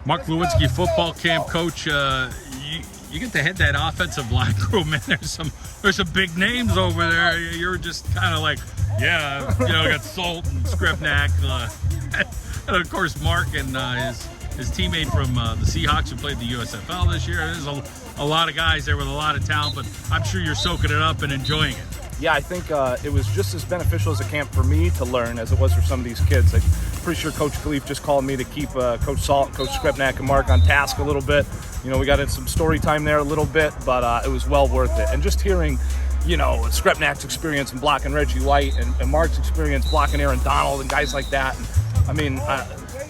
Mark Lewinsky, football camp coach. You get to head that offensive line crew, man. There's some big names over there. You're just kind of like, yeah, got Salt and Skripnak, and of course Mark and his teammate from the Seahawks who played the USFL this year. There's a lot of guys there with a lot of talent, but I'm sure you're soaking it up and enjoying it. Yeah, I think it was just as beneficial as a camp for me to learn as it was for some of these kids. I'm pretty sure Coach Khalif just called me to keep Coach Salt and Coach Skripnak and Mark on task a little bit. We got in some story time there a little bit, but it was well worth it. And just hearing, Skripnak's experience in blocking Reggie White and Mark's experience blocking Aaron Donald and guys like that. And,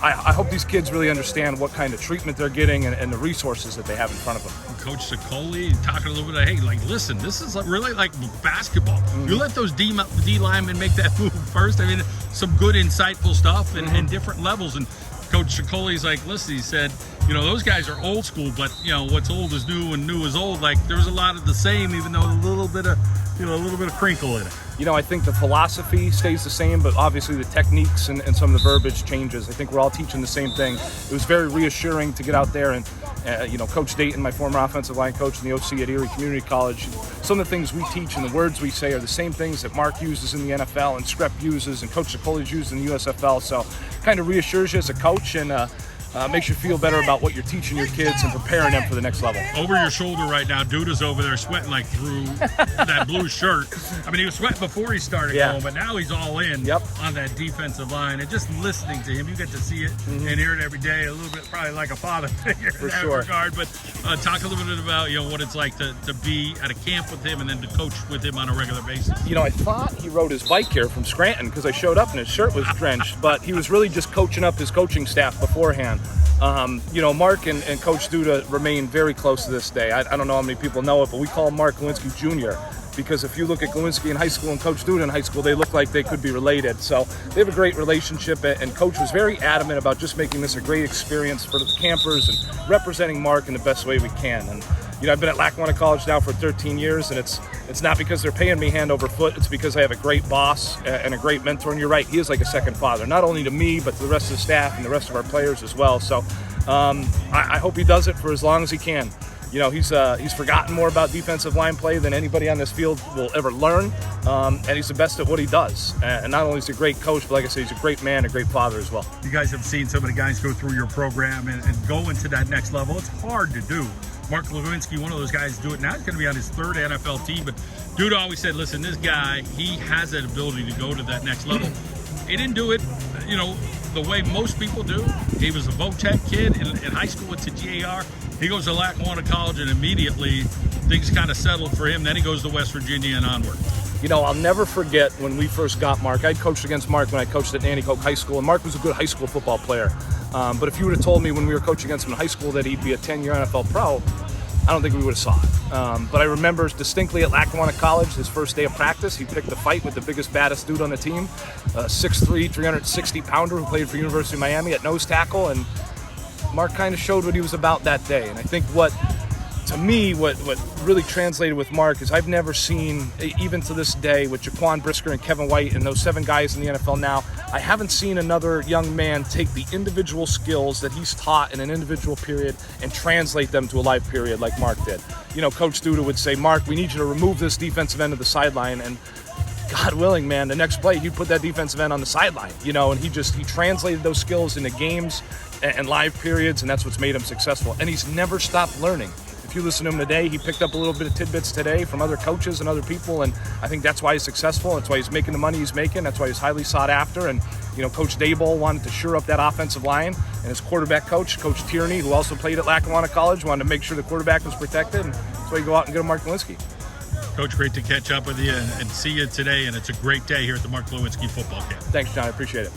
I hope these kids really understand what kind of treatment they're getting and the resources that they have in front of them. Coach Sicoli talking a little bit of, hey, listen, this is really like basketball. Mm-hmm. You let those D linemen make that move first. Some good, insightful stuff and different levels. And Coach Sicoli's like, listen, he said, those guys are old school, but what's old is new and new is old. Like there's a lot of the same, even though a little bit of crinkle in it. I think the philosophy stays the same, but obviously the techniques and some of the verbiage changes. I think we're all teaching the same thing. It was very reassuring to get out there and, Coach Dayton, my former offensive line coach in the OC at Erie Community College, some of the things we teach and the words we say are the same things that Mark uses in the NFL and Skrep uses and Coach Sicoli's used in the USFL. So kind of reassures you as a coach and makes you feel better about what you're teaching your kids and preparing them for the next level. Over your shoulder right now, Duda's over there sweating like through that blue shirt. He was sweating before he started going, but now he's all in on that defensive line. And just listening to him, you get to see it and hear it every day. A little bit probably like a father figure in that regard. But talk a little bit about what it's like to be at a camp with him and then to coach with him on a regular basis. I thought he rode his bike here from Scranton because I showed up and his shirt was drenched, but he was really just coaching up his coaching staff beforehand. Mark and Coach Duda remain very close to this day. I don't know how many people know it, but we call Mark Lewinsky Jr. because if you look at Lewinsky in high school and Coach Duda in high school, they look like they could be related. So they have a great relationship, and Coach was very adamant about just making this a great experience for the campers and representing Mark in the best way we can. And I've been at Lackawanna College now for 13 years, and it's not because they're paying me hand over foot. It's because I have a great boss and a great mentor. And you're right, he is like a second father, not only to me, but to the rest of the staff and the rest of our players as well. So I hope he does it for as long as he can. He's forgotten more about defensive line play than anybody on this field will ever learn, and he's the best at what he does. And not only is he a great coach, but like I say, he's a great man, a great father as well. You guys have seen some of the guys go through your program and go into that next level. It's hard to do. Mark Lewinsky, one of those guys, do it now. He's going to be on his third NFL team, but Dude always said, listen, this guy, he has that ability to go to that next level. He didn't do it, the way most people do. He was a VOTEC kid in high school, went to GAR. He goes to Lackawanna College, and immediately things kind of settled for him. Then he goes to West Virginia and onward. I'll never forget when we first got Mark. I coached against Mark when I coached at Nanticoke High School, and Mark was a good high school football player. But if you would have told me when we were coaching against him in high school that he'd be a 10-year NFL pro, I don't think we would have saw it. But I remember distinctly at Lackawanna College, his first day of practice, he picked a fight with the biggest, baddest dude on the team, a 6'3", 360-pounder who played for University of Miami at nose tackle, and Mark kind of showed what he was about that day. And I think what really translated with Mark is I've never seen, even to this day, with Jaquan Brisker and Kevin White and those 7 guys in the NFL now, I haven't seen another young man take the individual skills that he's taught in an individual period and translate them to a live period like Mark did. Coach Duda would say, Mark, we need you to remove this defensive end of the sideline, and God willing, man, the next play, he'd put that defensive end on the sideline, and he translated those skills into games and live periods, and that's what's made him successful. And he's never stopped learning. If you listen to him today, he picked up a little bit of tidbits today from other coaches and other people, and I think that's why he's successful. That's why he's making the money he's making. That's why he's highly sought after. And, Coach Daboll wanted to shore up that offensive line, and his quarterback coach, Coach Tierney, who also played at Lackawanna College, wanted to make sure the quarterback was protected, and that's why you go out and get a Mark Lewinsky. Coach, great to catch up with you and see you today, and it's a great day here at the Mark Lewinsky football camp. Thanks, John. I appreciate it.